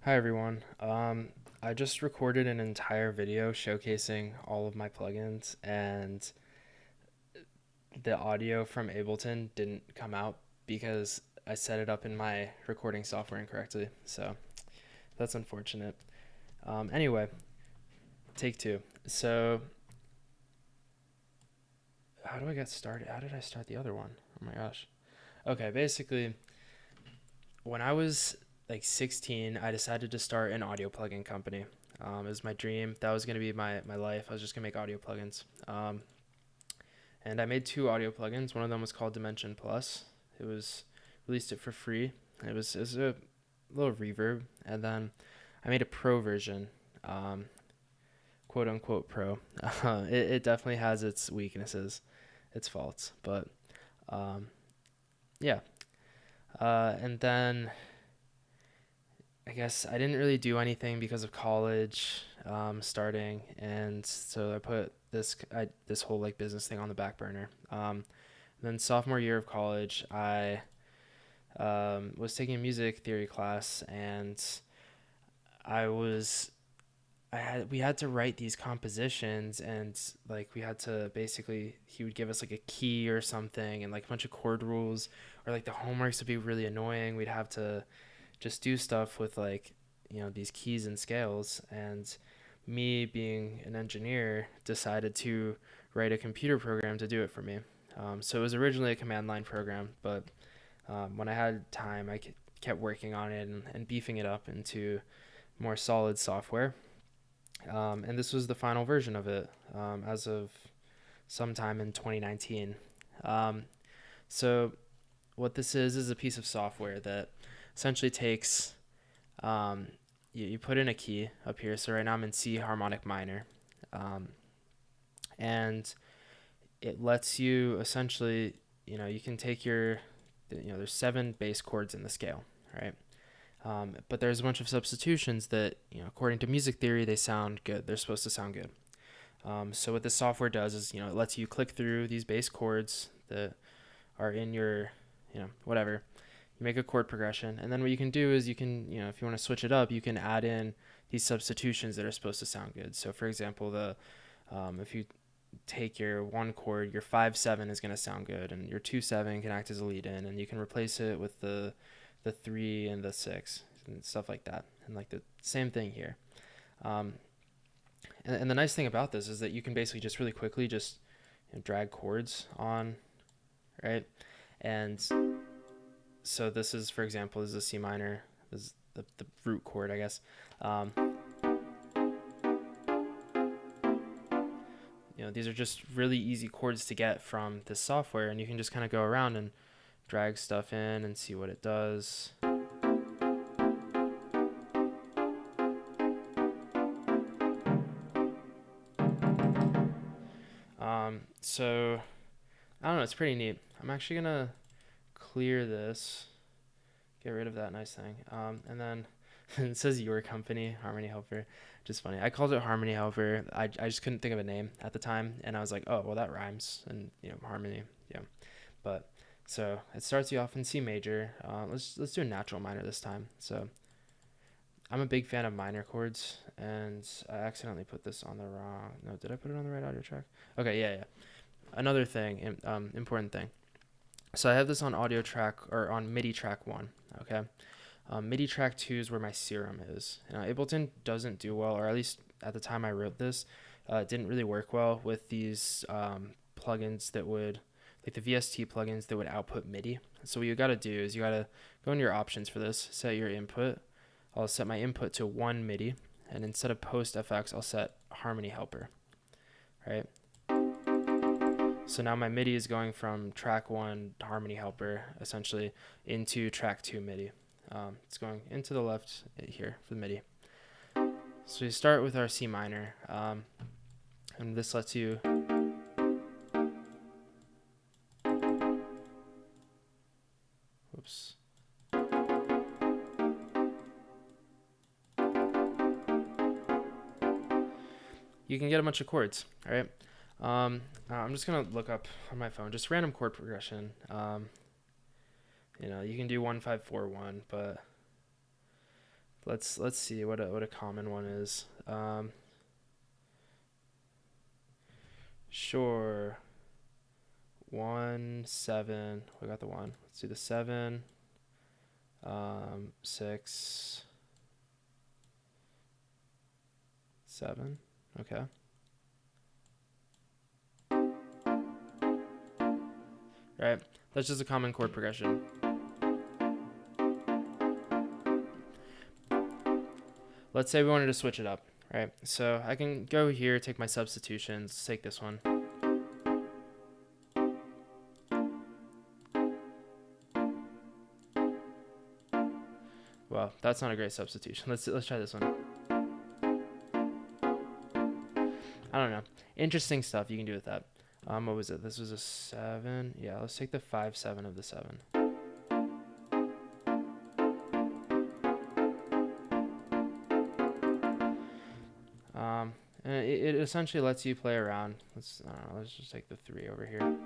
Hi everyone. I just recorded an entire video showcasing all of my plugins, and the audio from Ableton didn't come out because I set it up in my recording software incorrectly. So that's unfortunate. Anyway, take two. So how do I get started? How did I start the other one? Oh my gosh. Okay, basically, when I was like 16, I decided to start an audio plugin company. It was my dream. That was going to be my life. I was just going to make audio plugins. And I made two audio plugins. One of them was called Dimension Plus. It was released it for free. It was a little reverb, and then I made a pro version, um, quote unquote pro. It definitely has its weaknesses, its faults, but um, yeah. And then I guess I didn't really do anything because of college starting, and so I put this whole like business thing on the back burner. Then sophomore year of college, I was taking a music theory class, and I was I had we had to write these compositions, and like we had to basically he would give us like a key or something and like a bunch of chord rules, or like the homeworks would be really annoying. We'd have to just do stuff with like these keys and scales, and me being an engineer decided to write a computer program to do it for me. So it was originally a command line program, but when I had time, kept working on it and beefing it up into more solid software. And this was the final version of it as of sometime in 2019. Um, so what this is a piece of software that essentially takes um, you put in a key up here. So right now I'm in C harmonic minor, um, and it lets you essentially you can take there's seven bass chords in the scale, right? But there's a bunch of substitutions that, according to music theory, they sound good. They're supposed to sound good. So what this software does is, it lets you click through these bass chords that are in your, whatever. You make a chord progression, and then what you can do is you can, if you want to switch it up, you can add in these substitutions that are supposed to sound good. So for example, if you take your one chord, your 5/7 is going to sound good, and your 2/7 can act as a lead in, and you can replace it with the 3 and the 6 and stuff like that, and like the same thing here. Um, and the nice thing about this is that you can basically just really quickly just drag chords on, right? And so this is, for example, this is a C minor. This is the root chord, I guess. Um, these are just really easy chords to get from this software, and you can just kind of go around and drag stuff in and see what it does. So I don't know, it's pretty neat. I'm actually gonna clear this, get rid of that nice thing, and then it says your company, Harmony Helper. Just funny. I called it Harmony Helper. I just couldn't think of a name at the time, and I was like, oh well, that rhymes, and harmony, yeah. But so it starts you off in C major. Let's do a natural minor this time. So I'm a big fan of minor chords, and I accidentally put this on the wrong. No, did I put it on the right audio track? Okay, yeah. Another thing, important thing. So I have this on audio track or on MIDI track 1. Okay, MIDI track 2 is where my serum is. Now Ableton doesn't do well, or at least at the time I wrote this, it didn't really work well with these plugins that would, like the VST plugins that would output MIDI. So what you got to do is you got to go into your options for this, set your input. I'll set my input to 1 MIDI, and instead of post FX, I'll set Harmony Helper, right? So now my MIDI is going from track 1 Harmony Helper essentially into track 2 MIDI. It's going into the left here for the MIDI. So we start with our C minor, and this lets you. Whoops. You can get a bunch of chords, all right? I'm just gonna look up on my phone just random chord progression. You can do 1 5 4 1, but let's see what a common one is. Sure. 1 7. We got the 1. Let's do the 7. 6 7. Okay. Right. That's just a common chord progression. Let's say we wanted to switch it up, right? So I can go here, take my substitutions, take this one. Well, that's not a great substitution. Let's try this one. I don't know. Interesting stuff you can do with that. What was it? This was a 7. Yeah, let's take the 5 7 of the 7. And it essentially lets you play around. Let's just take the 3 over here.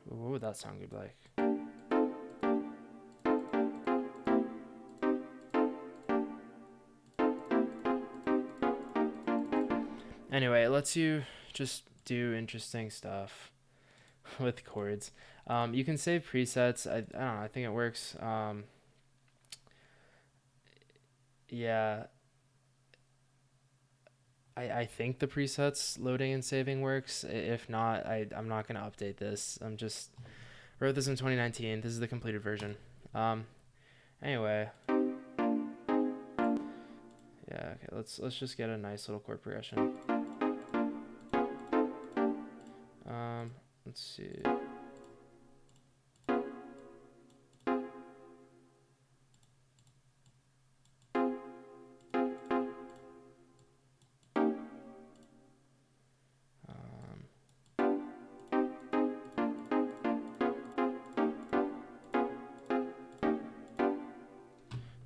What would that sound good like? Anyway, it lets you just do interesting stuff with chords. You can save presets. I don't know. I think it works. Yeah. I think the presets loading and saving works. If not, I'm not going to update this. I'm just wrote this in 2019. This is the completed version. Anyway. Yeah, okay. Let's just get a nice little chord progression. Let's see.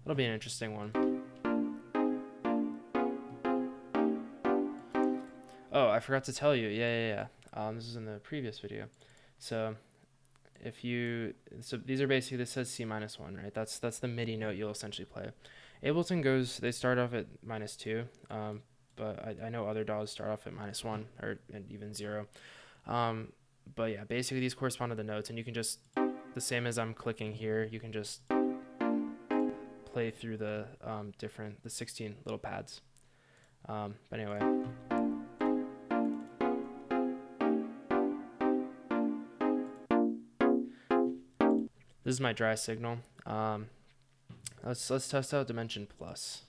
That'll be an interesting one. Oh, I forgot to tell you. Yeah. This is in the previous video. So these are basically, this says C minus 1, right? That's the MIDI note you'll essentially play. Ableton they start off at -2, but I know other DAWs start off at -1 or even 0. But yeah, basically these correspond to the notes, and you can just, the same as I'm clicking here, you can just play through the 16 little pads. But anyway. This is my dry signal. Let's test out Dimension Plus.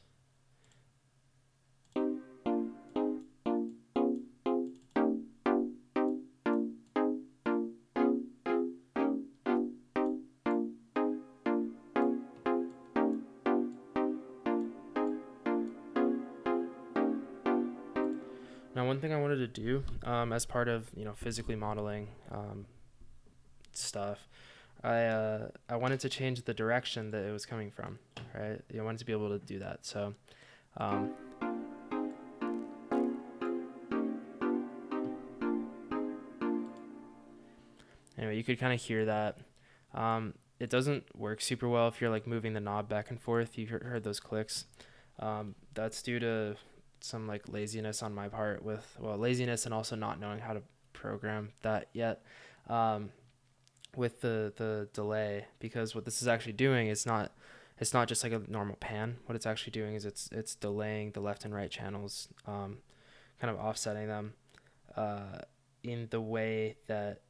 Now, one thing I wanted to do as part of physically modeling stuff, I wanted to change the direction that it was coming from, right? I wanted to be able to do that. So anyway, you could kind of hear that. It doesn't work super well if you're like moving the knob back and forth. You heard those clicks. That's due to some like laziness on my part laziness and also not knowing how to program that yet. With the delay, because what this is actually doing is not just like a normal pan. What it's actually doing is it's delaying the left and right channels, kind of offsetting them in the way that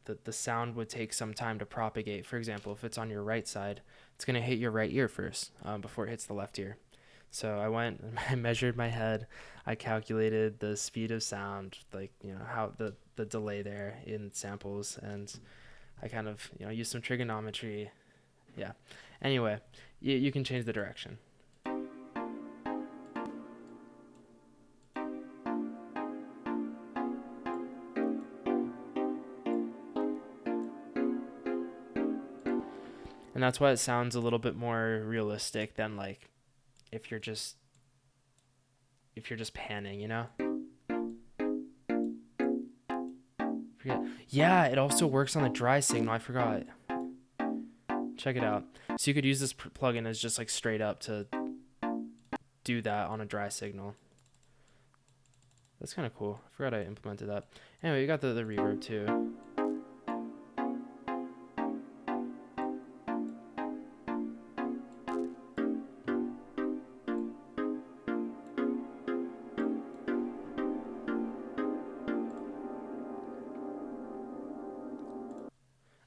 the sound would take some time to propagate. For example, if it's on your right side, it's going to hit your right ear first before it hits the left ear. So I went and I measured my head. I calculated the speed of sound, like how the delay there in samples, and I kind of used some trigonometry. Yeah. Anyway, you can change the direction. And that's why it sounds a little bit more realistic than like if you're just if you're just panning, you know? Forget. Yeah, it also works on the dry signal. I forgot. Check it out. So you could use this plugin as just like straight up to do that on a dry signal. That's kind of cool. I forgot I implemented that. Anyway, you got the reverb too.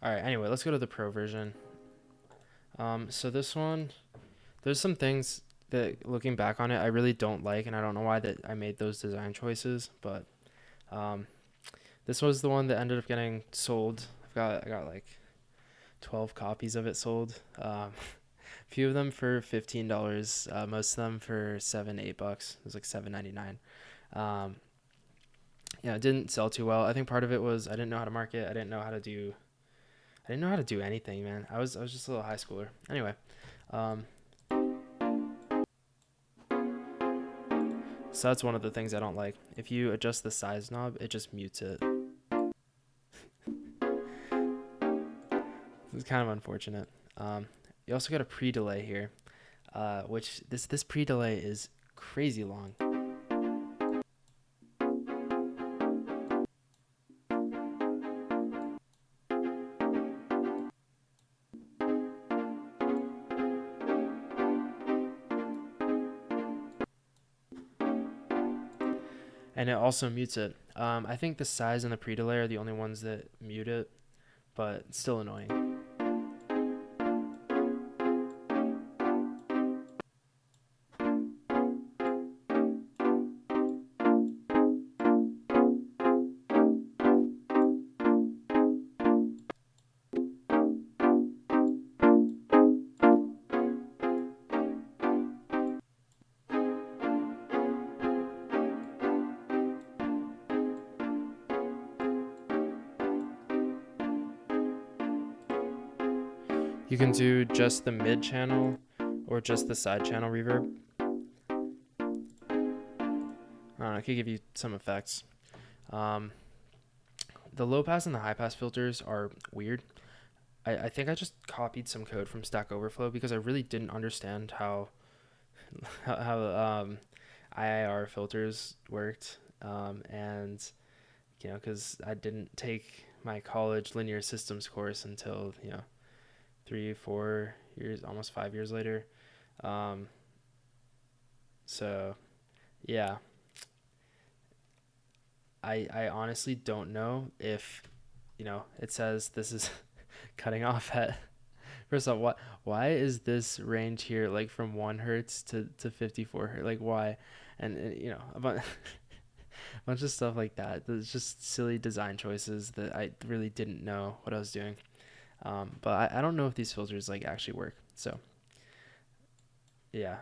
All right. Anyway, let's go to the pro version. So this one, there's some things that looking back on it, I really don't like, and I don't know why that I made those design choices. But um, this was the one that ended up getting sold. I got like 12 copies of it sold. A few of them for $15. Most of them for $7, $8. It was like $7.99. Um, yeah, it didn't sell too well. I think part of it was I didn't know how to market. I didn't know how to do anything, man. I was just a little high schooler. Anyway, um, so that's one of the things I don't like. If you adjust the size knob, it just mutes it. It's kind of unfortunate. You also got a pre-delay here, which this pre-delay is crazy long. And it also mutes it. I think the size and the pre-delay are the only ones that mute it, but it's still annoying. You can do just the mid channel or just the side channel reverb. I could give you some effects. The low pass and the high pass filters are weird. I think I just copied some code from Stack Overflow because I really didn't understand how IIR filters worked, and because I didn't take my college linear systems course until 3 4 years, almost 5 years later. um, so yeah, I honestly don't know if it says this is cutting off at. First off, why is this range here like from 1 hertz to 54 hertz? Like why? And a bunch of stuff like that. There's just silly design choices that I really didn't know what I was doing. But I don't know if these filters like actually work. So yeah,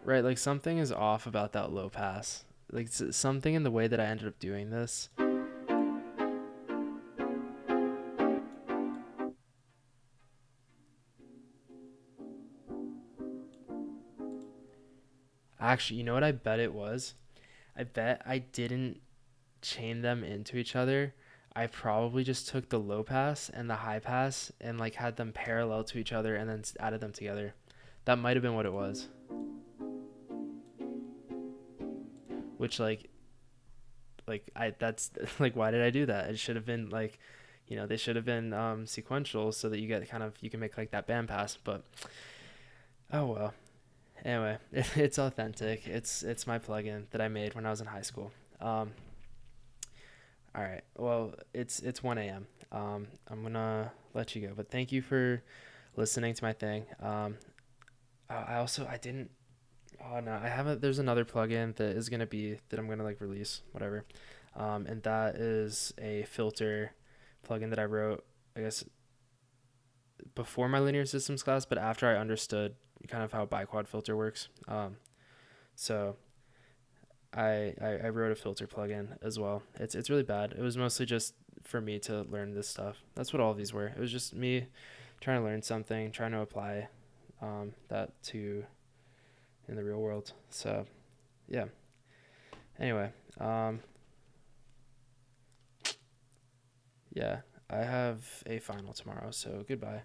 right. Like something is off about that low pass. Like something in the way that I ended up doing this. Actually, you know what I bet it was? I bet I didn't chain them into each other. I probably just took the low pass and the high pass and like had them parallel to each other and then added them together. That might have been what it was. Which like I that's like why did I do that? It should have been like they should have been sequential so that you get you can make like that bandpass. But oh well. Anyway, it's authentic. It's my plugin that I made when I was in high school. All right. Well, it's 1 a.m. I'm gonna let you go, but thank you for listening to my thing. I didn't. Oh no, I haven't. There's another plugin that I'm gonna like release whatever, and that is a filter plugin that I wrote. I guess before my linear systems class, but after I understood kind of how biquad filter works. So I wrote a filter plugin as well. It's really bad. It was mostly just for me to learn this stuff. That's what all of these were. It was just me trying to learn something, trying to apply that to in the real world. So yeah. Anyway, yeah, I have a final tomorrow. So goodbye.